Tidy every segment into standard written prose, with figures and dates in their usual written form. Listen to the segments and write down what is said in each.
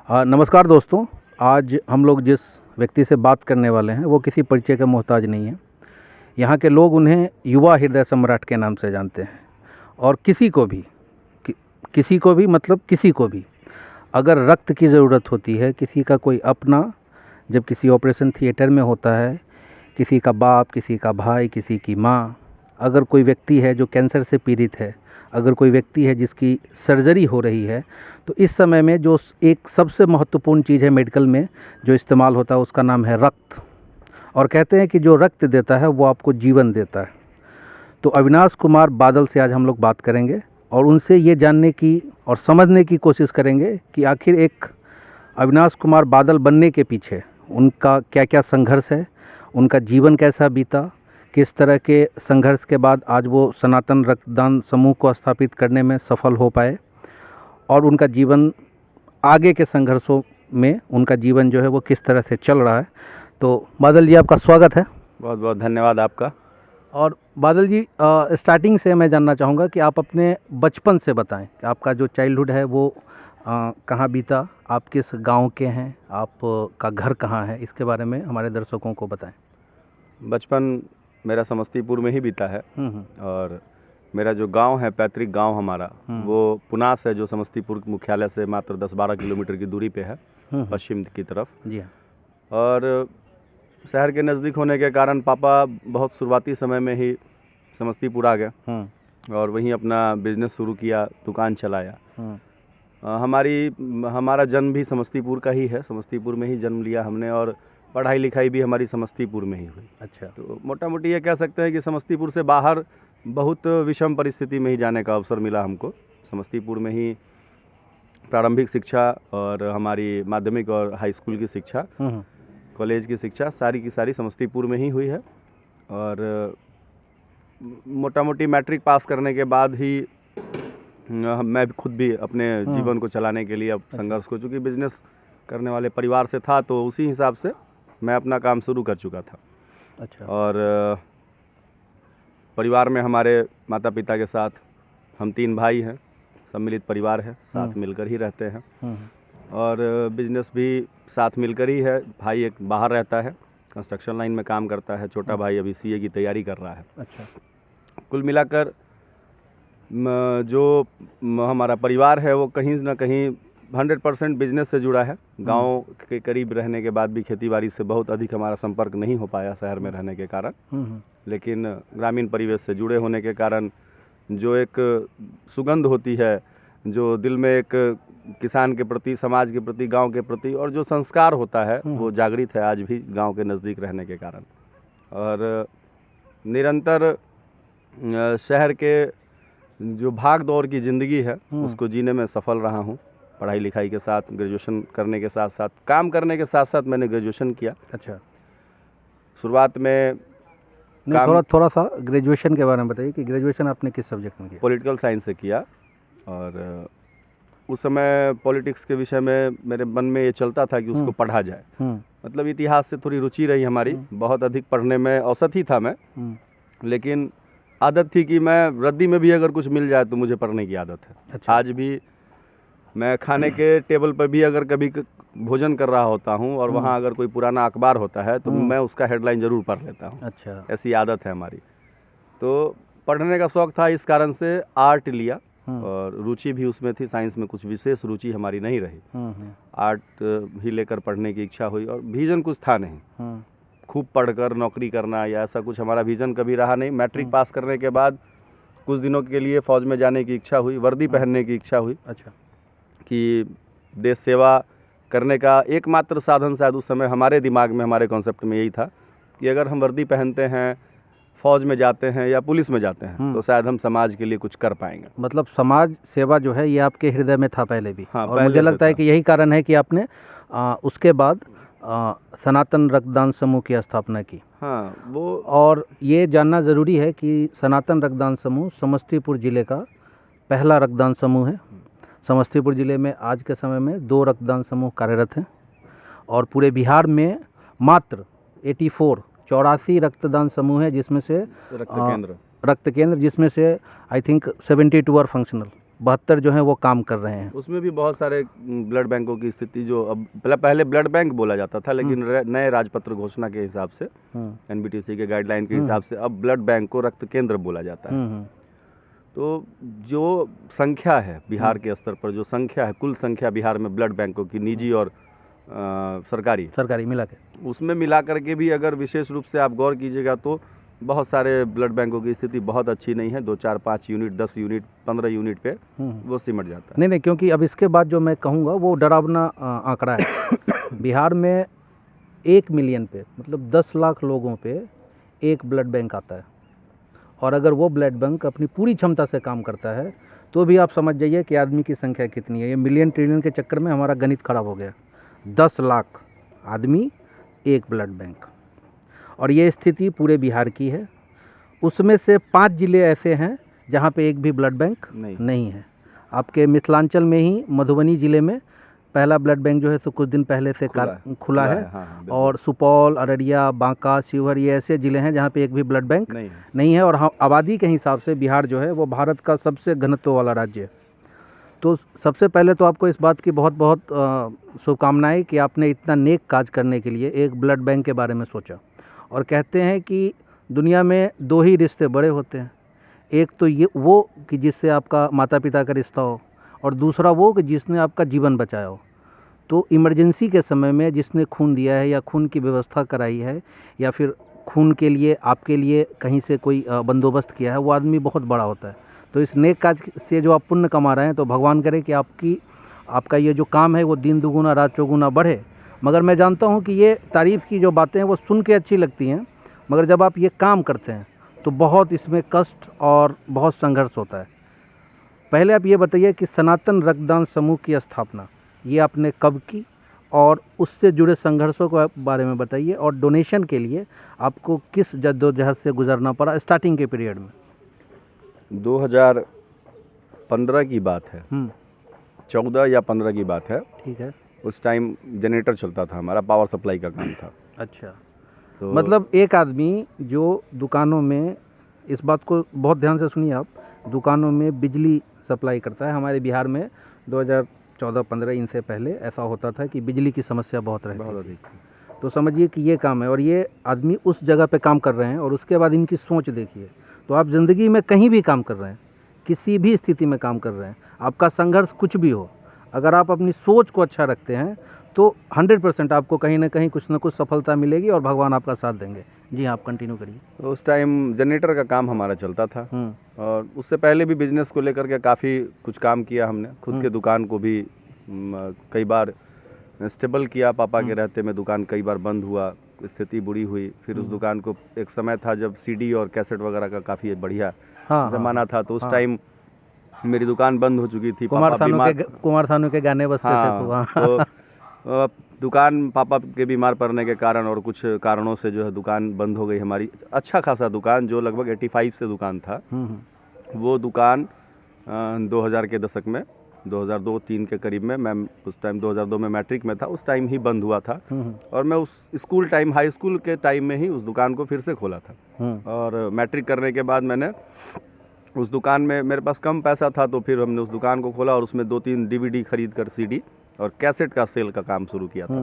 नमस्कार दोस्तों। आज हम लोग जिस व्यक्ति से बात करने वाले हैं वो किसी परिचय के मोहताज नहीं है। यहाँ के लोग उन्हें युवा हृदय सम्राट के नाम से जानते हैं और किसी को भी मतलब किसी को भी अगर रक्त की ज़रूरत होती है, किसी का कोई अपना जब किसी ऑपरेशन थिएटर में होता है, किसी का बाप, किसी का भाई, किसी की माँ, अगर कोई व्यक्ति है जो कैंसर से पीड़ित है, अगर कोई व्यक्ति है जिसकी सर्जरी हो रही है, तो इस समय में जो एक सबसे महत्वपूर्ण चीज़ है मेडिकल में जो इस्तेमाल होता है उसका नाम है रक्त। और कहते हैं कि जो रक्त देता है वो आपको जीवन देता है। तो अविनाश कुमार बादल से आज हम लोग बात करेंगे और उनसे ये जानने की और समझने की कोशिश करेंगे कि आखिर एक अविनाश कुमार बादल बनने के पीछे उनका क्या क्या संघर्ष है, उनका जीवन कैसा बीता, किस तरह के संघर्ष के बाद आज वो सनातन रक्तदान समूह को स्थापित करने में सफल हो पाए और उनका जीवन आगे के संघर्षों में उनका जीवन जो है वो किस तरह से चल रहा है। तो बादल जी, आपका स्वागत है। बहुत बहुत धन्यवाद आपका। और बादल जी, स्टार्टिंग से मैं जानना चाहूँगा कि आप अपने बचपन से बताएं कि आपका जो चाइल्डहुड है वो कहाँ बीता, आप किस गांव के हैं, आपका घर कहाँ है, इसके बारे में हमारे दर्शकों को बताएं। बचपन मेरा समस्तीपुर में ही बीता है और मेरा जो गांव है, पैतृक गांव हमारा, वो पुनास है, जो समस्तीपुर मुख्यालय से मात्र 10-12 किलोमीटर की दूरी पे है, पश्चिम की तरफ। जी हाँ। और शहर के नज़दीक होने के कारण पापा बहुत शुरुआती समय में ही समस्तीपुर आ गए और वहीं अपना बिजनेस शुरू किया, दुकान चलाया। हमारा जन्म भी समस्तीपुर का ही है, समस्तीपुर में ही जन्म लिया हमने और पढ़ाई लिखाई भी हमारी समस्तीपुर में ही हुई। अच्छा। तो मोटा मोटी ये कह सकते हैं कि समस्तीपुर से बाहर बहुत विषम परिस्थिति में ही जाने का अवसर मिला हमको। समस्तीपुर में ही प्रारंभिक शिक्षा और हमारी माध्यमिक और हाई स्कूल की शिक्षा, कॉलेज की शिक्षा सारी की सारी समस्तीपुर में ही हुई है। और मोटा मोटी मैट्रिक पास करने के बाद ही मैं खुद भी अपने जीवन को चलाने के लिए अब संघर्ष को, चूँकि बिजनेस करने वाले परिवार से था तो उसी हिसाब से मैं अपना काम शुरू कर चुका था। अच्छा। और परिवार में हमारे माता पिता के साथ हम 3 भाई हैं, सम्मिलित परिवार है, साथ मिलकर ही रहते हैं और बिजनेस भी साथ मिलकर ही है। भाई एक बाहर रहता है, कंस्ट्रक्शन लाइन में काम करता है, छोटा भाई अभी सीए की तैयारी कर रहा है। अच्छा। कुल मिलाकर जो हमारा परिवार है वो कहीं ना कहीं 100% बिजनेस से जुड़ा है। गांव के करीब रहने के बाद भी खेतीबाड़ी से बहुत अधिक हमारा संपर्क नहीं हो पाया शहर में रहने के कारण, लेकिन ग्रामीण परिवेश से जुड़े होने के कारण जो एक सुगंध होती है, जो दिल में एक किसान के प्रति, समाज के प्रति, गांव के प्रति और जो संस्कार होता है वो जागृत है आज भी गांव के नज़दीक रहने के कारण। और निरंतर शहर के जो भाग दौड़ की ज़िंदगी है उसको जीने में सफल रहा हूँ। पढ़ाई लिखाई के साथ, ग्रेजुएशन करने के साथ साथ, काम करने के साथ साथ मैंने ग्रेजुएशन किया। अच्छा। शुरुआत में थोड़ा सा ग्रेजुएशन के बारे में बताइए कि ग्रेजुएशन आपने किस सब्जेक्ट में किया? पॉलिटिकल साइंस से किया। और उस समय पॉलिटिक्स के विषय में मेरे मन में ये चलता था कि उसको पढ़ा जाए। मतलब इतिहास से थोड़ी रुचि रही हमारी, बहुत अधिक पढ़ने में औसत ही था मैं, लेकिन आदत थी कि मैं रद्दी में भी अगर कुछ मिल जाए तो मुझे पढ़ने की आदत है। अच्छा। आज भी मैं खाने के टेबल पर भी अगर कभी भोजन कर रहा होता हूँ और वहाँ अगर कोई पुराना अखबार होता है तो मैं उसका हेडलाइन ज़रूर पढ़ लेता हूँ। अच्छा। ऐसी आदत है हमारी। तो पढ़ने का शौक़ था, इस कारण से आर्ट लिया और रुचि भी उसमें थी। साइंस में कुछ विशेष रुचि हमारी नहीं रही, आर्ट ही लेकर पढ़ने की इच्छा हुई और विजन कुछ था नहीं खूब पढ़कर नौकरी करना या ऐसा कुछ हमारा विजन कभी रहा नहीं। मैट्रिक पास करने के बाद कुछ दिनों के लिए फ़ौज में जाने की इच्छा हुई, वर्दी पहनने की इच्छा हुई। अच्छा। कि देश सेवा करने का एकमात्र साधन शायद उस समय हमारे दिमाग में, हमारे कॉन्सेप्ट में यही था कि अगर हम वर्दी पहनते हैं, फ़ौज में जाते हैं या पुलिस में जाते हैं तो शायद हम समाज के लिए कुछ कर पाएंगे। मतलब समाज सेवा जो है ये आपके हृदय में था पहले भी। हाँ, और मुझे लगता है कि यही कारण है कि आपने उसके बाद सनातन रक्तदान समूह की स्थापना की। हाँ, वो और ये जानना ज़रूरी है कि सनातन रक्तदान समूह समस्तीपुर ज़िले का पहला रक्तदान समूह है। समस्तीपुर ज़िले में आज के समय में 2 रक्तदान समूह कार्यरत हैं और पूरे बिहार में मात्र 84 रक्तदान समूह है, जिसमें से रक्त केंद्र जिसमें से आई थिंक 72 आर फंक्शनल, 72 जो हैं वो काम कर रहे हैं। उसमें भी बहुत सारे ब्लड बैंकों की स्थिति जो अब पहले ब्लड बैंक बोला जाता था, लेकिन नए राजपत्र घोषणा के हिसाब से एनबीटीसी के गाइडलाइन के हिसाब से अब ब्लड बैंक को रक्त केंद्र बोला जाता है। तो जो संख्या है बिहार के स्तर पर, जो संख्या है, कुल संख्या बिहार में ब्लड बैंकों की, निजी और सरकारी मिला के, उसमें मिला करके भी अगर विशेष रूप से आप गौर कीजिएगा तो बहुत सारे ब्लड बैंकों की स्थिति बहुत अच्छी नहीं है। 2, 4, 5 यूनिट, 10 यूनिट, 15 यूनिट पे वो सिमट जाता है। नहीं, क्योंकि अब इसके बाद जो मैं कहूँगा वो डरावना आंकड़ा है। बिहार में 1 मिलियन पे, मतलब 10 लाख लोगों पे एक ब्लड बैंक आता है, और अगर वो ब्लड बैंक अपनी पूरी क्षमता से काम करता है तो भी आप समझ जाइए कि आदमी की संख्या कितनी है। ये मिलियन ट्रिलियन के चक्कर में हमारा गणित खराब हो गया। 10 लाख आदमी, एक ब्लड बैंक, और ये स्थिति पूरे बिहार की है। उसमें से 5 ज़िले ऐसे हैं जहाँ पे एक भी ब्लड बैंक नहीं है। आपके मिथिलांचल में ही मधुबनी ज़िले में पहला ब्लड बैंक जो है सो कुछ दिन पहले से खुला है। हाँ, और सुपौल, अररिया, बांका, शिवहर, ये ऐसे ज़िले हैं जहाँ पे एक भी ब्लड बैंक नहीं है। और आबादी के हिसाब से बिहार जो है वो भारत का सबसे घनत्व वाला राज्य है। तो सबसे पहले तो आपको इस बात की बहुत बहुत शुभकामनाएं कि आपने इतना नेक काज करने के लिए एक ब्लड बैंक के बारे में सोचा। और कहते हैं कि दुनिया में 2 ही रिश्ते बड़े होते हैं, एक तो ये वो कि जिससे आपका माता पिता का रिश्ता हो, और दूसरा वो कि जिसने आपका जीवन बचाया हो। तो इमरजेंसी के समय में जिसने खून दिया है या खून की व्यवस्था कराई है या फिर खून के लिए आपके लिए कहीं से कोई बंदोबस्त किया है, वो आदमी बहुत बड़ा होता है। तो इस नेक काज से जो आप पुण्य कमा रहे हैं, तो भगवान करे कि आपका ये जो काम है वो दिन दुगुना रात चौगुना बढ़े। मगर मैं जानता हूँ कि ये तारीफ़ की जो बातें हैं वो सुन के अच्छी लगती हैं, मगर जब आप ये काम करते हैं तो बहुत इसमें कष्ट और बहुत संघर्ष होता है। पहले आप ये बताइए कि सनातन रक्तदान समूह की स्थापना ये आपने कब की, और उससे जुड़े संघर्षों के बारे में बताइए, और डोनेशन के लिए आपको किस जद्दोजहद से गुजरना पड़ा स्टार्टिंग के पीरियड में। 2015 की बात है, 14 या 15 की बात है। ठीक है। उस टाइम जनरेटर चलता था, हमारा पावर सप्लाई का काम था। अच्छा, तो मतलब एक आदमी जो दुकानों में, इस बात को बहुत ध्यान से सुनिए आप, दुकानों में बिजली सप्लाई करता है। हमारे बिहार में 2014-15 इनसे पहले ऐसा होता था कि बिजली की समस्या बहुत रहती थी। तो समझिए कि ये काम है, और ये आदमी उस जगह पे काम कर रहे हैं, और उसके बाद इनकी सोच देखिए। तो आप ज़िंदगी में कहीं भी काम कर रहे हैं, किसी भी स्थिति में काम कर रहे हैं, आपका संघर्ष कुछ भी हो, अगर आप अपनी सोच को अच्छा रखते हैं तो 100% आपको कहीं ना कहीं कुछ ना कुछ सफलता मिलेगी और भगवान आपका साथ देंगे। जी हाँ, आप कंटिन्यू करिए। तो उस टाइम जनरेटर का काम हमारा चलता था, और उससे पहले भी बिजनेस को लेकर के काफ़ी कुछ काम किया हमने। खुद के दुकान को भी कई बार स्टेबल किया। पापा के रहते में दुकान कई बार बंद हुआ, स्थिति बुरी हुई। फिर उस दुकान को, एक समय था जब सीडी और कैसेट वगैरह का काफ़ी बढ़िया ज़माना था, तो उस टाइम मेरी दुकान बंद हो चुकी थी। कुमार सानू के गाने बजते थे। तो दुकान पापा के बीमार पड़ने के कारण और कुछ कारणों से जो है दुकान बंद हो गई हमारी। अच्छा खासा दुकान जो लगभग 85 से दुकान था, वो दुकान 2000 के दशक में, 2002-3 के करीब में, मैं उस टाइम 2002 में मैट्रिक में था, उस टाइम ही बंद हुआ था। और मैं उस स्कूल टाइम, हाई स्कूल के टाइम में ही उस दुकान को फिर से खोला था। और मैट्रिक करने के बाद मैंने उस दुकान में, मेरे पास कम पैसा था, तो फिर हमने उस दुकान को खोला और उसमें 2-3 DVD खरीद कर CD और कैसेट का सेल का काम शुरू किया था।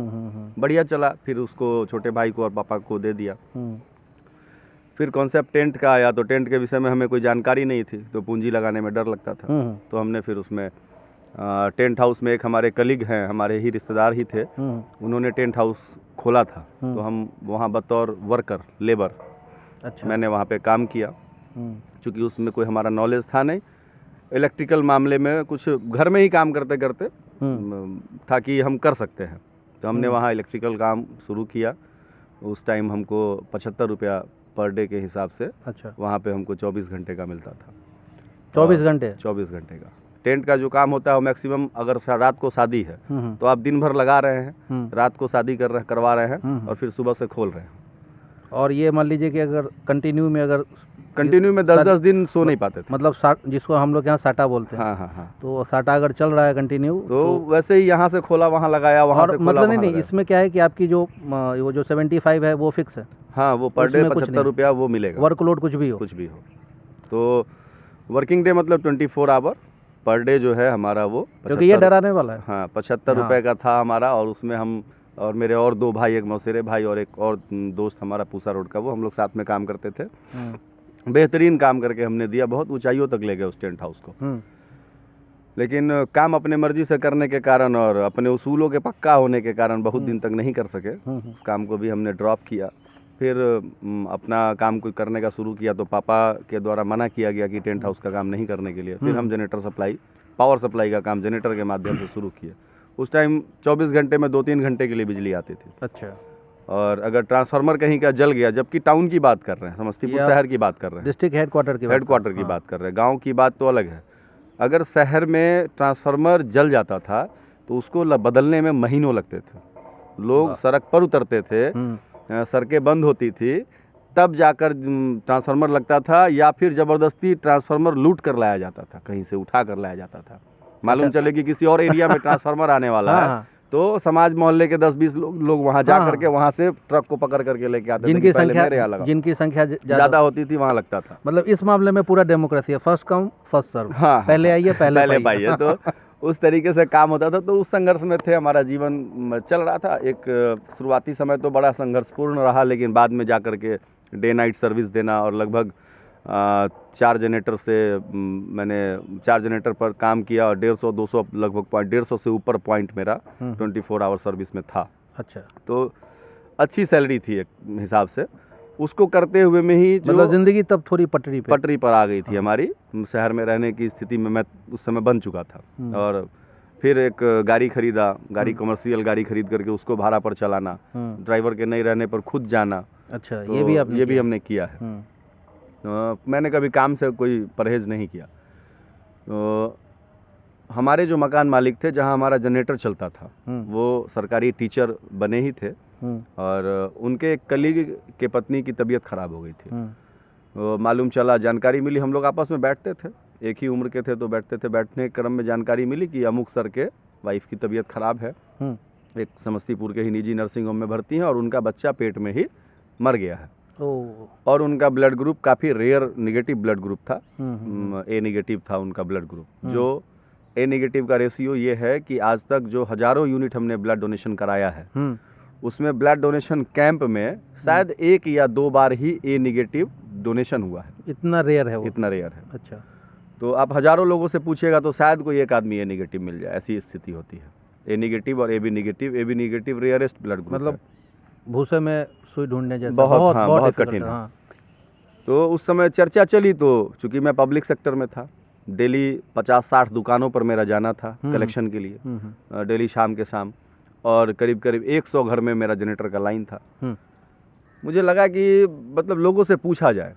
बढ़िया चला। फिर उसको छोटे भाई को और पापा को दे दिया। फिर कॉन्सेप्ट टेंट का आया, तो टेंट के विषय में हमें कोई जानकारी नहीं थी, तो पूंजी लगाने में डर लगता था। तो हमने फिर उसमें टेंट हाउस में, एक हमारे कलीग हैं, हमारे ही रिश्तेदार ही थे, उन्होंने टेंट हाउस खोला था। तो हम वहाँ बतौर वर्कर, लेबर, मैंने वहाँ पे काम किया। चूँकि उसमें कोई हमारा नॉलेज था नहीं, इलेक्ट्रिकल मामले में कुछ घर में ही काम करते करते था कि हम कर सकते हैं। तो हमने वहाँ इलेक्ट्रिकल काम शुरू किया। उस टाइम हमको 75 रुपया पर डे के हिसाब से, अच्छा, वहाँ पे हमको 24 घंटे का मिलता था। 24 घंटे? 24 घंटे का। टेंट का जो काम होता है वो मैक्सिमम, अगर रात को शादी है तो आप दिन भर लगा रहे हैं, रात को शादी करवा रहे हैं और फिर सुबह से खोल रहे हैं। और ये मान लीजिए कि अगर कंटिन्यू में 10-10 दिन सो नहीं पाते थे। मतलब जिसको हम लोग यहाँ साटा बोलते हैं। हाँ। तो साटा अगर चल रहा है कंटिन्यू, तो वैसे ही यहाँ से खोला वहाँ लगाया, वहाँ से खोला मतलब नहीं, इसमें क्या है कि आपकी जो 75 है वो फिक्स है। हाँ, वो पर डे 75 रुपया वो मिलेगा, वर्कलोड कुछ भी हो। तो वर्किंग डे मतलब 24 आवर, पर डे जो है हमारा वो क्योंकि ये डराने वाला है। हाँ 75 रुपये का था हमारा, और उसमें हम और मेरे और 2 भाई, एक मौसेरे भाई और एक और दोस्त हमारा पूसा रोड का, वो हम लोग साथ में काम करते थे। बेहतरीन काम करके हमने दिया, बहुत ऊंचाइयों तक ले गए उस टेंट हाउस को। लेकिन काम अपने मर्जी से करने के कारण और अपने उसूलों के पक्का होने के कारण बहुत दिन तक नहीं कर सके। उस काम को भी हमने ड्रॉप किया। फिर अपना काम कोई करने का शुरू किया तो पापा के द्वारा मना किया गया कि टेंट हाउस का काम नहीं करने के लिए। फिर हम जनरेटर सप्लाई, पावर सप्लाई का काम जनरेटर के माध्यम से शुरू किए। उस टाइम 24 घंटे में 2-3 घंटे के लिए बिजली आती थी। अच्छा। और अगर ट्रांसफार्मर कहीं का जल गया, जबकि टाउन की बात कर रहे हैं, समस्तीपुर शहर की बात कर रहे हैं, डिस्ट्रिक्ट हेडक्वार्टर की बात कर रहे हैं, गाँव की बात तो अलग है। अगर शहर में ट्रांसफार्मर जल जाता था तो उसको बदलने में महीनों लगते थे। लोग सड़क पर उतरते थे, सड़कें बंद होती थी, तब जाकर ट्रांसफार्मर लगता था, या फिर ज़बरदस्ती ट्रांसफार्मर लूट कर लाया जाता था, कहीं से उठा कर लाया जाता था। मालूम चले कि किसी और एरिया में ट्रांसफार्मर आने वाला है, तो समाज मोहल्ले के 10-20 लोग वहाँ जा करके वहाँ से ट्रक को पकड़ करके लेके आते थे। जिनकी संख्या ज़्यादा होती थी वहाँ लगता था। मतलब इस मामले में पूरा डेमोक्रेसी है, फर्स्ट कम फर्स्ट सर्व। पहले आइए पहले पाइए। तो उस तरीके से काम होता था। तो उस संघर्ष में थे, हमारा जीवन चल रहा था। एक शुरुआती समय तो बड़ा संघर्षपूर्ण रहा, लेकिन बाद में जा कर के डे नाइट सर्विस देना, और लगभग 4 जनरेटर से मैंने 4 जनरेटर पर काम किया, और 150-200 लगभग 150 से ऊपर पॉइंट मेरा 24 आवर सर्विस में था। अच्छा। तो अच्छी सैलरी थी एक हिसाब से। उसको करते हुए में ही मतलब ज़िंदगी तब थोड़ी पटरी पर आ गई थी हमारी। शहर में रहने की स्थिति में मैं उस समय बन चुका था। और फिर एक गाड़ी खरीदा, कमर्शियल गाड़ी खरीद करके उसको भाड़ा पर चलाना, ड्राइवर के नहीं रहने पर खुद जाना। अच्छा। तो ये भी हमने किया है। मैंने कभी काम से कोई परहेज़ नहीं किया। तो हमारे जो मकान मालिक थे, जहां हमारा जनरेटर चलता था, वो सरकारी टीचर बने ही थे, और उनके एक कलीग के पत्नी की तबीयत ख़राब हो गई थी। तो मालूम चला, जानकारी मिली, हम लोग आपस में बैठते थे, एक ही उम्र के थे तो बैठते थे, बैठने के क्रम में जानकारी मिली कि अमुक सर के वाइफ की तबीयत ख़राब है, एक समस्तीपुर के ही निजी नर्सिंग होम में भर्ती हैं, और उनका बच्चा पेट में ही मर गया है। और उनका ब्लड ग्रुप काफ़ी रेयर निगेटिव ब्लड ग्रुप था, ए निगेटिव था उनका ब्लड ग्रुप। जो ए निगेटिव का रेशियो ये है कि आज तक जो हज़ारों यूनिट हमने ब्लड डोनेशन कराया है, उसमें ब्लड डोनेशन कैंप में शायद 1 या 2 बार ही ए निगेटिव डोनेशन हुआ है। इतना रेयर है वो? इतना रेयर है। अच्छा। तो आप हज़ारों लोगों से पूछिएगा तो शायद कोई एक आदमी ए निगेटिव मिल जाए, ऐसी स्थिति होती है। ए निगेटिव और A B negative rarest blood group. मतलब भूसे में सुई ढूंढने जैसा। बहुत कठिन है। तो उस समय चर्चा चली, तो चूँकि मैं पब्लिक सेक्टर में था, डेली 50-60 दुकानों पर मेरा जाना था कलेक्शन के लिए, डेली शाम के शाम, और करीब 100 घर में मेरा जनरेटर का लाइन था। मुझे लगा कि मतलब लोगों से पूछा जाए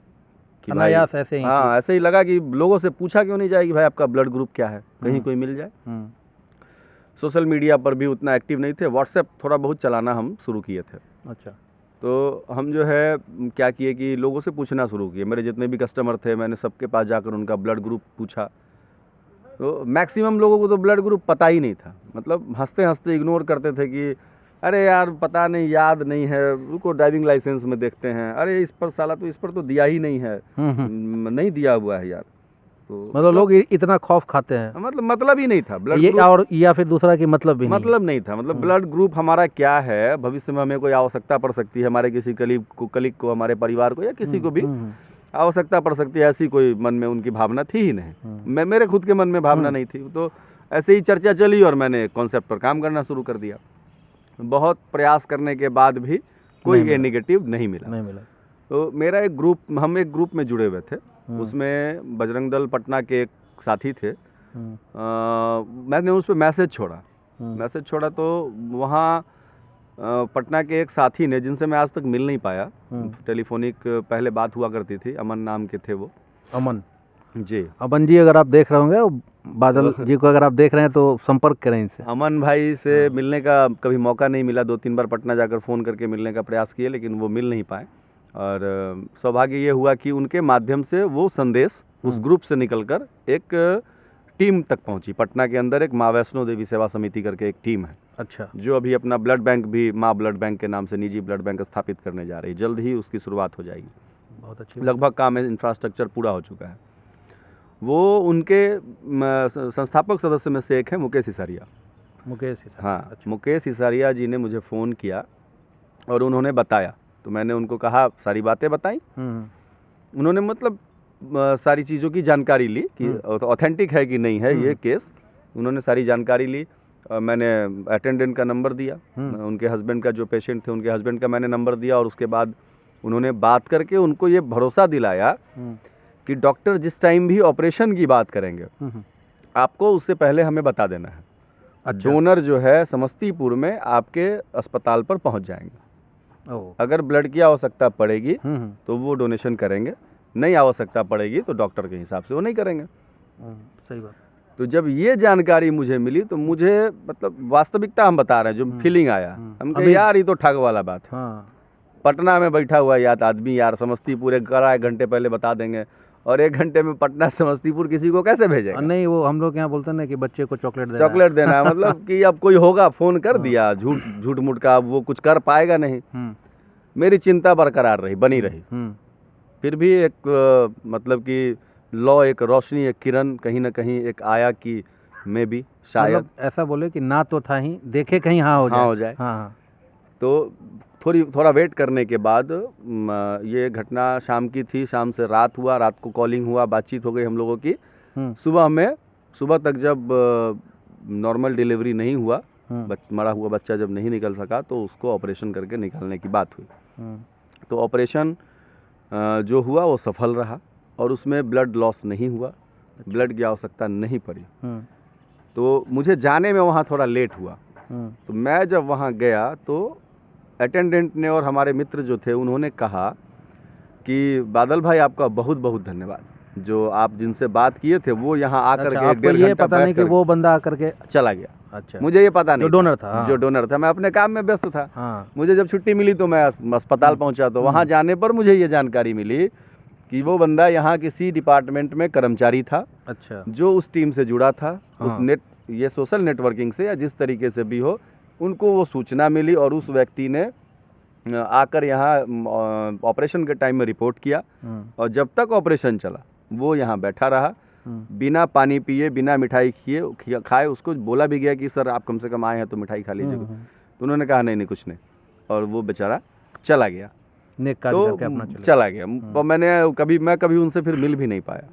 कि भाई, ऐसे ही लगा कि लोगों से पूछा क्यों नहीं जाए कि भाई आपका ब्लड ग्रुप क्या है, कहीं कोई मिल जाए। सोशल मीडिया पर भी उतना एक्टिव नहीं थे, व्हाट्सएप थोड़ा बहुत चलाना हम शुरू किए थे। अच्छा। तो हम जो है क्या किए कि लोगों से पूछना शुरू किए। मेरे जितने भी कस्टमर थे, मैंने सबके पास जाकर उनका ब्लड ग्रुप पूछा। तो मैक्सिमम लोगों को तो ब्लड ग्रुप पता ही नहीं था, मतलब हंसते हंसते इग्नोर करते थे कि अरे यार पता नहीं, याद नहीं है, रुको ड्राइविंग लाइसेंस में देखते हैं, अरे इस पर साला तो इस पर तो दिया ही नहीं है, नहीं दिया हुआ है यार। तो मतलब लोग इतना खौफ खाते हैं, मतलब ही नहीं था ब्लड ग्रुप, और या फिर दूसरा कि मतलब नहीं था। मतलब ब्लड ग्रुप हमारा क्या है, भविष्य में हमें कोई आवश्यकता पड़ सकती है, हमारे किसी कलीग को, हमारे परिवार को, या किसी को भी आवश्यकता पड़ सकती है, ऐसी कोई मन में उनकी भावना थी ही नहीं। मेरे खुद के मन में भावना नहीं थी। तो ऐसे ही चर्चा चली और मैंने कॉन्सेप्ट पर काम करना शुरू कर दिया। बहुत प्रयास करने के बाद भी कोई ए निगेटिव नहीं मिला। तो मेरा एक ग्रुप, हम एक ग्रुप में जुड़े हुए थे, उसमें बजरंग दल पटना के एक साथी थे। मैंने उस पर मैसेज छोड़ा तो वहाँ पटना के एक साथी ने, जिनसे मैं आज तक मिल नहीं पाया, टेलीफोनिक पहले बात हुआ करती थी, अमन नाम के थे वो। अमन जी, अमन जी अगर आप देख रहे होंगे, बादल जी को अगर आप देख रहे हैं तो संपर्क करें इनसे। अमन भाई से मिलने का कभी मौका नहीं मिला, 2-3 बार पटना जाकर फ़ोन करके मिलने का प्रयास किए, लेकिन वो मिल नहीं पाए। और सौभाग्य ये हुआ कि उनके माध्यम से वो संदेश उस ग्रुप से निकलकर एक टीम तक पहुंची। पटना के अंदर एक माँ वैष्णो देवी सेवा समिति करके एक टीम है, अच्छा, जो अभी अपना ब्लड बैंक भी माँ ब्लड बैंक के नाम से निजी ब्लड बैंक स्थापित करने जा रही है। जल्द ही उसकी शुरुआत हो जाएगी। बहुत अच्छी, लगभग काम है, इंफ्रास्ट्रक्चर पूरा हो चुका है। वो उनके संस्थापक सदस्य में से एक है मुकेश सिसारिया। मुकेश सिसारिया, हाँ, अच्छा। मुकेश सिसारिया जी ने मुझे फ़ोन किया और उन्होंने बताया, तो मैंने उनको कहा, सारी बातें बताई। उन्होंने मतलब सारी चीज़ों की जानकारी ली कि ऑथेंटिक है कि नहीं है ये केस। उन्होंने सारी जानकारी ली। मैंने अटेंडेंट का नंबर दिया, उनके हस्बैंड का, जो पेशेंट थे उनके हस्बैंड का मैंने नंबर दिया, और उसके बाद उन्होंने बात करके उनको ये भरोसा दिलाया कि डॉक्टर जिस टाइम भी ऑपरेशन की बात करेंगे आपको उससे पहले हमें बता देना है। अच्छा। डोनर जो है समस्तीपुर में आपके अस्पताल पर पहुंच जाएंगे। अगर ब्लड की आवश्यकता पड़ेगी तो वो डोनेशन करेंगे, नहीं आवश्यकता पड़ेगी तो डॉक्टर के हिसाब से वो नहीं करेंगे। सही बात। तो जब ये जानकारी मुझे मिली तो मुझे मतलब वास्तविकता हम बता रहे हैं, जो फीलिंग आया, हम कहे यार ये तो ठग वाला बात है। पटना में बैठा हुआ यार आदमी, यार समस्तीपुर एक 1 घंटे पहले बता देंगे, और 1 घंटे में पटना समस्तीपुर किसी को कैसे भेजेगा? नहीं, वो हम लोग यहाँ बोलते हैं ना कि बच्चे को चॉकलेट देना है मतलब कि अब कोई होगा फ़ोन कर दिया, झूठ मूठ का, वो कुछ कर पाएगा नहीं। मेरी चिंता बरकरार रही, बनी रही। फिर भी एक मतलब कि लौ एक रोशनी, एक किरण कहीं ना कहीं एक आया कि मैं भी शायद मतलब ऐसा बोले कि ना तो था ही, देखे कहीं हाँ हो जाए। हाँ। तो थोड़ा वेट करने के बाद ये घटना शाम की थी, शाम से रात हुआ, रात को कॉलिंग हुआ, बातचीत हो गई हम लोगों की। सुबह तक जब नॉर्मल डिलीवरी नहीं हुआ, मरा हुआ बच्चा जब नहीं निकल सका, तो उसको ऑपरेशन करके निकालने की बात हुई। तो ऑपरेशन जो हुआ वो सफल रहा और उसमें ब्लड लॉस नहीं हुआ, ब्लड की आवश्यकता नहीं पड़ी। तो मुझे जाने में वहाँ थोड़ा लेट हुआ। तो मैं जब वहाँ गया तो अटेंडेंट ने और हमारे मित्र जो थे उन्होंने कहा कि बादल भाई आपका बहुत बहुत धन्यवाद, जो आप जिनसे बात किए थे वो यहाँ आकर के 1.5 घंटा पता नहीं कि वो बंदा आकर के चला गया। अच्छा। मुझे ये पता नहीं, जो डोनर था। जो डोनर था, मैं अपने काम में व्यस्त था। मुझे जब छुट्टी मिली तो मैं अस्पताल पहुंचा, तो वहाँ जाने पर मुझे ये जानकारी मिली कि वो बंदा यहाँ किसी डिपार्टमेंट में कर्मचारी था। अच्छा। जो उस टीम से जुड़ा था, उस ये सोशल नेटवर्किंग से या जिस तरीके से भी हो, उनको वो सूचना मिली और उस व्यक्ति ने आकर यहाँ ऑपरेशन के टाइम में रिपोर्ट किया, और जब तक ऑपरेशन चला वो यहाँ बैठा रहा, बिना पानी पिए, बिना मिठाई खाए। उसको बोला भी गया कि सर आप कम से कम आए हैं तो मिठाई खा लीजिएगा। तो उन्होंने कहा नहीं कुछ नहीं, और वो बेचारा चला गया। तो चला गया। मैं कभी उनसे फिर मिल भी नहीं पाया।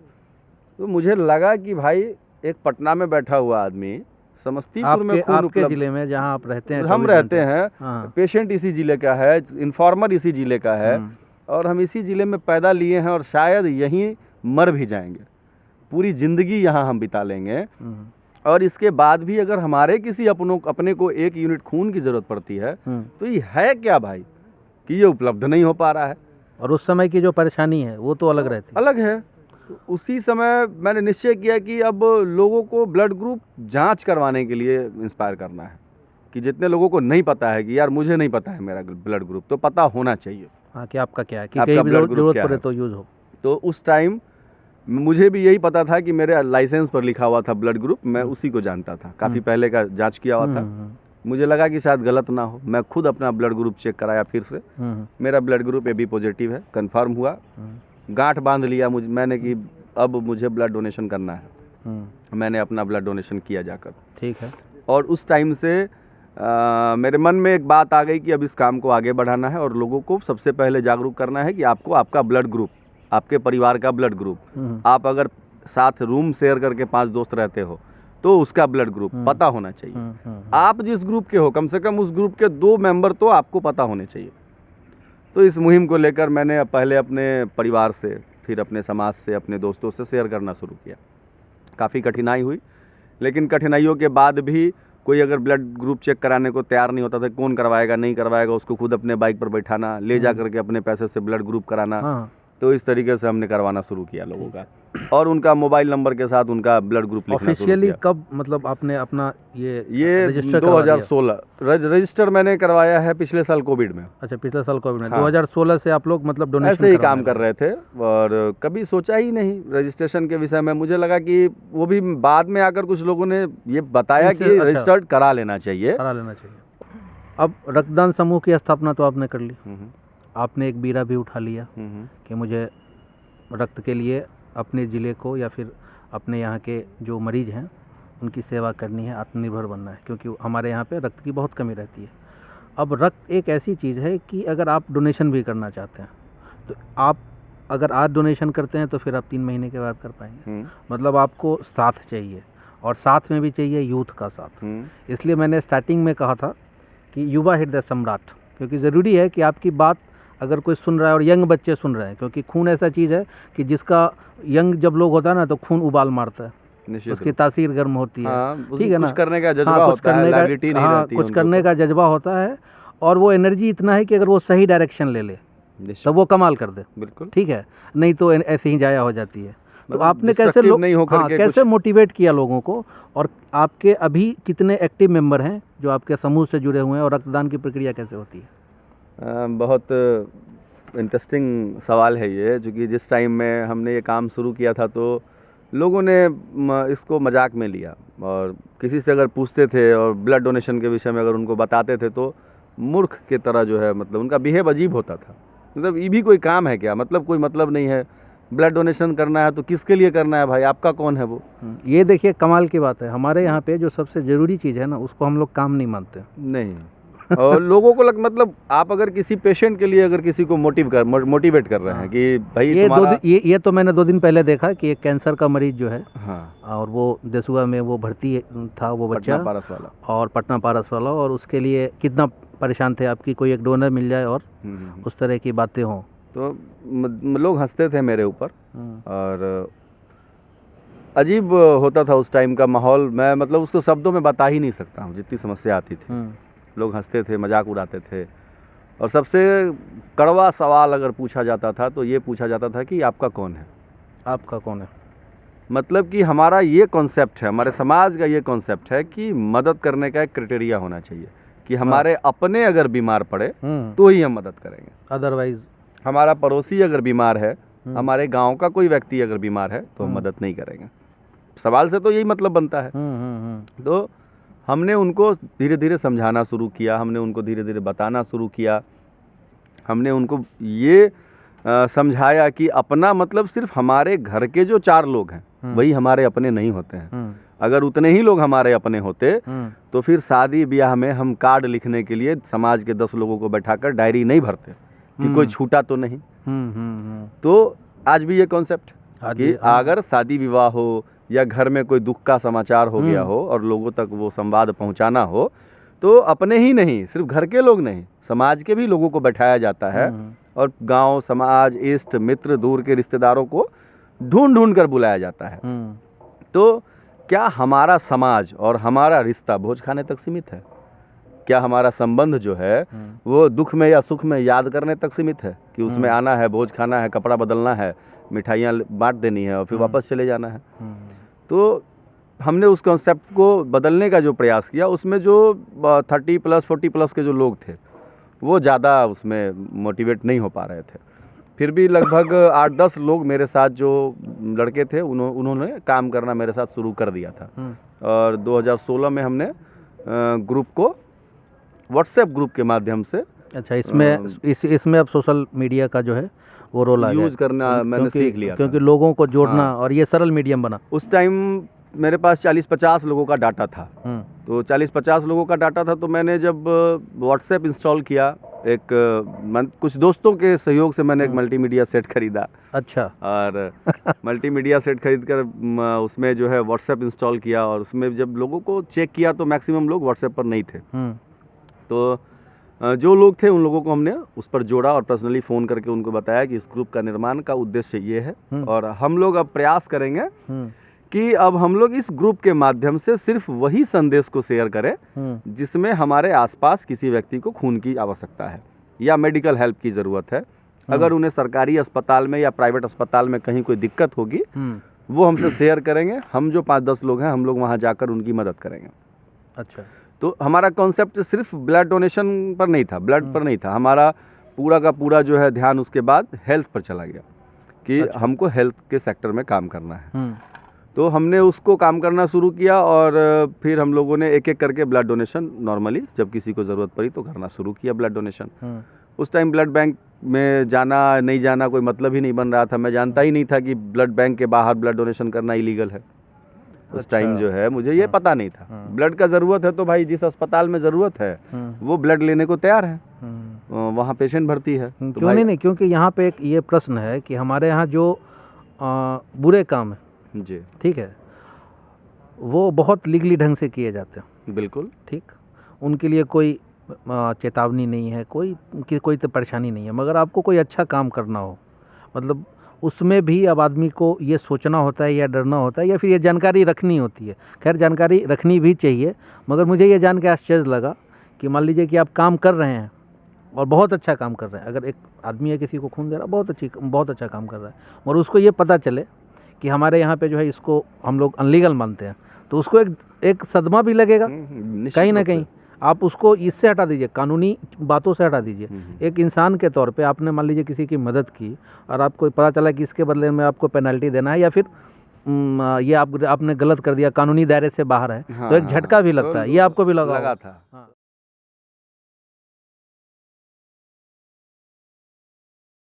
तो मुझे लगा कि भाई एक पटना में बैठा हुआ आदमी समस्तीपुर में खून आपके जिले में जहां आप रहते हैं, हम रहते हैं, पेशेंट इसी जिले का है, इन्फॉर्मर इसी जिले का है, और हम इसी जिले में पैदा लिए हैं और शायद यहीं मर भी जाएंगे, पूरी ज़िंदगी यहाँ हम बिता लेंगे। और इसके बाद भी अगर हमारे किसी अपने को 1 यूनिट खून की ज़रूरत पड़ती है तो ये है क्या भाई कि ये उपलब्ध नहीं हो पा रहा है। और उस समय की जो परेशानी है वो तो अलग रहती है, अलग है। तो उसी समय मैंने निश्चय किया कि अब लोगों को ब्लड ग्रुप जांच करवाने के लिए इंस्पायर करना है, कि जितने लोगों को नहीं पता है कि यार मुझे नहीं पता है मेरा ब्लड ग्रुप, तो पता होना चाहिए। हाँ, कि आपका क्या है, कि कहीं भी जरूरत पड़े तो यूज़ हो। तो उस टाइम मुझे भी यही पता था कि मेरे लाइसेंस पर लिखा हुआ था ब्लड ग्रुप, मैं उसी को जानता था, काफ़ी पहले का जाँच किया हुआ था। मुझे लगा कि शायद गलत ना हो, मैं खुद अपना ब्लड ग्रुप चेक कराया फिर से। मेरा ब्लड ग्रुप AB पॉजिटिव है, कंफर्म हुआ। गांठ बांध लिया मैंने कि अब मुझे ब्लड डोनेशन करना है। मैंने अपना ब्लड डोनेशन किया जाकर। ठीक है। और उस टाइम से मेरे मन में एक बात आ गई कि अब इस काम को आगे बढ़ाना है और लोगों को सबसे पहले जागरूक करना है कि आपको आपका ब्लड ग्रुप, आपके परिवार का ब्लड ग्रुप, आप अगर साथ रूम शेयर करके 5 दोस्त रहते हो तो उसका ब्लड ग्रुप पता होना चाहिए। आप जिस ग्रुप के हो कम से कम उस ग्रुप के 2 मेंबर तो आपको पता होने चाहिए। तो इस मुहिम को लेकर मैंने पहले अपने परिवार से, फिर अपने समाज से, अपने दोस्तों से शेयर करना शुरू किया। काफ़ी कठिनाई हुई, लेकिन कठिनाइयों के बाद भी कोई अगर ब्लड ग्रुप चेक कराने को तैयार नहीं होता था, कौन करवाएगा नहीं करवाएगा, उसको खुद अपने बाइक पर बैठाना, ले जा करके अपने पैसे से ब्लड ग्रुप कराना। तो इस तरीके से हमने करवाना शुरू किया लोगों का, और उनका मोबाइल नंबर के साथ उनका ब्लड ग्रुप लिखना शुरू किया। ऑफिशियली कब मतलब आपने अपना ये रजिस्टर 2016 रजिस्टर मैंने करवाया है पिछले साल कोविड में। अच्छा, पिछले साल कोविड में। 2016 से आप लोग मतलब डोनेशन ऐसे ही काम कर रहे थे, और कभी सोचा ही नहीं रजिस्ट्रेशन के विषय में। मुझे लगा कि वो भी बाद में आकर कुछ लोगों ने ये बताया कि रजिस्टर्ड करा लेना चाहिए। अब रक्तदान समूह की स्थापना तो आपने कर ली, आपने एक बीरा भी उठा लिया कि मुझे रक्त के लिए अपने ज़िले को या फिर अपने यहाँ के जो मरीज़ हैं उनकी सेवा करनी है, आत्मनिर्भर बनना है, क्योंकि हमारे यहाँ पे रक्त की बहुत कमी रहती है। अब रक्त एक ऐसी चीज़ है कि अगर आप डोनेशन भी करना चाहते हैं तो आप अगर आज डोनेशन करते हैं तो फिर आप 3 महीने के बाद कर पाएंगे। मतलब आपको साथ चाहिए, और साथ में भी चाहिए यूथ का साथ। इसलिए मैंने स्टार्टिंग में कहा था कि युवा हृदय सम्राट, क्योंकि ज़रूरी है कि आपकी बात अगर कोई सुन रहा है और यंग बच्चे सुन रहे हैं, क्योंकि खून ऐसा चीज़ है कि जिसका यंग जब लोग होता है ना तो खून उबाल मारता है, उसकी तासीर गर्म होती है। ठीक है ना, कुछ करने का जज्बा होता है, लाइबिलिटी नहीं रहती कुछ करने का जज्बा होता है, और वो एनर्जी इतना है कि अगर वो सही डायरेक्शन ले ले तो वो कमाल कर दे। बिल्कुल ठीक है, नहीं तो ऐसे ही जाया हो जाती है। तो आपने कैसे कैसे मोटिवेट किया लोगों को, और आपके अभी कितने एक्टिव मेंबर हैं जो आपके समूह से जुड़े हुए हैं, और रक्तदान की प्रक्रिया कैसे होती है? बहुत इंटरेस्टिंग सवाल है ये, क्योंकि जिस टाइम में हमने ये काम शुरू किया था तो लोगों ने इसको मजाक में लिया, और किसी से अगर पूछते थे और ब्लड डोनेशन के विषय में अगर उनको बताते थे तो मूर्ख की तरह जो है, मतलब उनका बिहेव अजीब होता था। मतलब ये भी कोई काम है क्या? मतलब कोई मतलब नहीं है, ब्लड डोनेशन करना है तो किसके लिए करना है भाई, आपका कौन है वो? ये देखिए कमाल की बात है, हमारे यहाँ पे जो सबसे ज़रूरी चीज़ है ना उसको हम लोग काम नहीं मानते। नहीं और लोगों को मतलब आप अगर किसी पेशेंट के लिए अगर किसी को मोटिवेट कर रहे हैं कि भाई ये तो मैंने 2 दिन पहले देखा कि एक कैंसर का मरीज जो है, और वो देसुआ में वो भर्ती था, वो बच्चा पारस वाला, और पटना पारस वाला, और उसके लिए कितना परेशान थे आपकी कोई एक डोनर मिल जाए और उस तरह की बातें हों तो लोग हंसते थे मेरे ऊपर, और अजीब होता था उस टाइम का माहौल। मैं मतलब उसको शब्दों में बता ही नहीं सकता हूँ, जितनी समस्या आती थी। लोग हंसते थे, मजाक उड़ाते थे, और सबसे कड़वा सवाल अगर पूछा जाता था तो ये पूछा जाता था कि आपका कौन है? आपका कौन है? मतलब कि हमारा ये कॉन्सेप्ट है, हमारे समाज का ये कॉन्सेप्ट है कि मदद करने का एक क्राइटेरिया होना चाहिए कि हमारे अपने अगर बीमार पड़े तो ही हम मदद करेंगे, अदरवाइज हमारा पड़ोसी अगर बीमार है, हमारे गांव का कोई व्यक्ति अगर बीमार है तो हम मदद नहीं करेंगे। सवाल से तो यही मतलब बनता है। तो हमने उनको धीरे धीरे समझाना शुरू किया, हमने उनको धीरे धीरे बताना शुरू किया, हमने उनको ये समझाया कि अपना मतलब सिर्फ हमारे घर के जो 4 लोग हैं वही हमारे अपने नहीं होते हैं। अगर उतने ही लोग हमारे अपने होते तो फिर शादी ब्याह में हम कार्ड लिखने के लिए समाज के 10 लोगों को बैठाकर डायरी नहीं भरते कि कोई छूटा तो नहीं। तो आज भी ये कॉन्सेप्ट कि अगर शादी विवाह हो या घर में कोई दुख का समाचार हो गया हो और लोगों तक वो संवाद पहुंचाना हो तो अपने ही नहीं, सिर्फ घर के लोग नहीं, समाज के भी लोगों को बैठाया जाता है, और गांव, समाज, इष्ट मित्र, दूर के रिश्तेदारों को ढूंढ कर बुलाया जाता है। तो क्या हमारा समाज और हमारा रिश्ता भोज खाने तक सीमित है? क्या हमारा संबंध जो है वो दुख में या सुख में याद करने तक सीमित है कि उसमें आना है, भोज खाना है, कपड़ा बदलना है, मिठाइयाँ बांट देनी है और फिर वापस चले जाना है? तो हमने उस कॉन्सेप्ट को बदलने का जो प्रयास किया, उसमें जो 30+ 40+ के जो लोग थे वो ज़्यादा उसमें मोटिवेट नहीं हो पा रहे थे। फिर भी लगभग 8-10 लोग मेरे साथ जो लड़के थे उन्होंने काम करना मेरे साथ शुरू कर दिया था, और 2016 में हमने ग्रुप को व्हाट्सएप ग्रुप के माध्यम से, अच्छा, इसमें अब सोशल मीडिया का जो है वो रोल आ गया, यूज़ करना मैंने सीख लिया, क्योंकि लोगों को जोड़ना और ये सरल मीडियम बना। उस टाइम मेरे पास 40-50 लोगों का डाटा था। तो 40-50 लोगों का डाटा था, तो मैंने जब व्हाट्सएप इंस्टॉल किया, कुछ दोस्तों के सहयोग से मैंने एक मल्टीमीडिया सेट खरीदा। अच्छा। और मल्टीमीडिया सेट खरीद कर उसमें जो है व्हाट्सएप इंस्टॉल किया, और उसमें जब लोगों को चेक किया तो मैक्सिमम लोग व्हाट्सएप पर नहीं थे। तो जो लोग थे उन लोगों को हमने उस पर जोड़ा और पर्सनली फ़ोन करके उनको बताया कि इस ग्रुप का निर्माण का उद्देश्य ये है, और हम लोग अब प्रयास करेंगे कि अब हम लोग इस ग्रुप के माध्यम से सिर्फ वही संदेश को शेयर करें जिसमें हमारे आसपास किसी व्यक्ति को खून की आवश्यकता है या मेडिकल हेल्प की ज़रूरत है। अगर उन्हें सरकारी अस्पताल में या प्राइवेट अस्पताल में कहीं कोई दिक्कत होगी वो हमसे शेयर करेंगे, हम जो 5-10 लोग हैं हम लोग वहाँ जाकर उनकी मदद करेंगे। अच्छा। तो हमारा कॉन्सेप्ट सिर्फ ब्लड डोनेशन पर नहीं था, ब्लड पर नहीं था, हमारा पूरा का पूरा जो है ध्यान उसके बाद हेल्थ पर चला गया कि हमको हेल्थ के सेक्टर में काम करना है। तो हमने उसको काम करना शुरू किया, और फिर हम लोगों ने एक एक करके ब्लड डोनेशन नॉर्मली जब किसी को ज़रूरत पड़ी तो करना शुरू किया ब्लड डोनेशन। उस टाइम ब्लड बैंक में जाना नहीं जाना कोई मतलब ही नहीं बन रहा था। मैं जानता ही नहीं था कि ब्लड बैंक के बाहर ब्लड डोनेशन करना इलीगल है। उस टाइम जो है मुझे ये पता नहीं था। ब्लड का ज़रूरत है तो भाई जिस अस्पताल में ज़रूरत है वो ब्लड लेने को तैयार है, वहाँ पेशेंट भर्ती है। तो क्यों नहीं, क्योंकि यहाँ पे एक ये प्रश्न है कि हमारे यहाँ जो बुरे काम है जी ठीक है वो बहुत लीगली ढंग से किए जाते हैं। बिल्कुल ठीक, उनके लिए कोई चेतावनी नहीं है, कोई तो परेशानी नहीं है। मगर आपको कोई अच्छा काम करना हो, मतलब उसमें भी अब आदमी को ये सोचना होता है या डरना होता है या फिर ये जानकारी रखनी होती है। खैर जानकारी रखनी भी चाहिए, मगर मुझे ये जान के आश्चर्य लगा कि मान लीजिए कि आप काम कर रहे हैं और बहुत अच्छा काम कर रहे हैं। अगर एक आदमी है किसी को खून दे रहा, बहुत अच्छा काम कर रहा है, और उसको ये पता चले कि हमारे यहाँ पे जो है इसको हम लोग अनलीगल मानते हैं, तो उसको एक सदमा भी लगेगा कहीं ना कहीं। आप उसको इससे हटा दीजिए, कानूनी बातों से हटा दीजिए। एक इंसान के तौर पे आपने मान लीजिए किसी की मदद की और आपको पता चला कि इसके बदले में आपको पेनल्टी देना है या फिर ये आपने गलत कर दिया, कानूनी दायरे से बाहर है, तो एक झटका भी लगता है। ये आपको भी लगा था।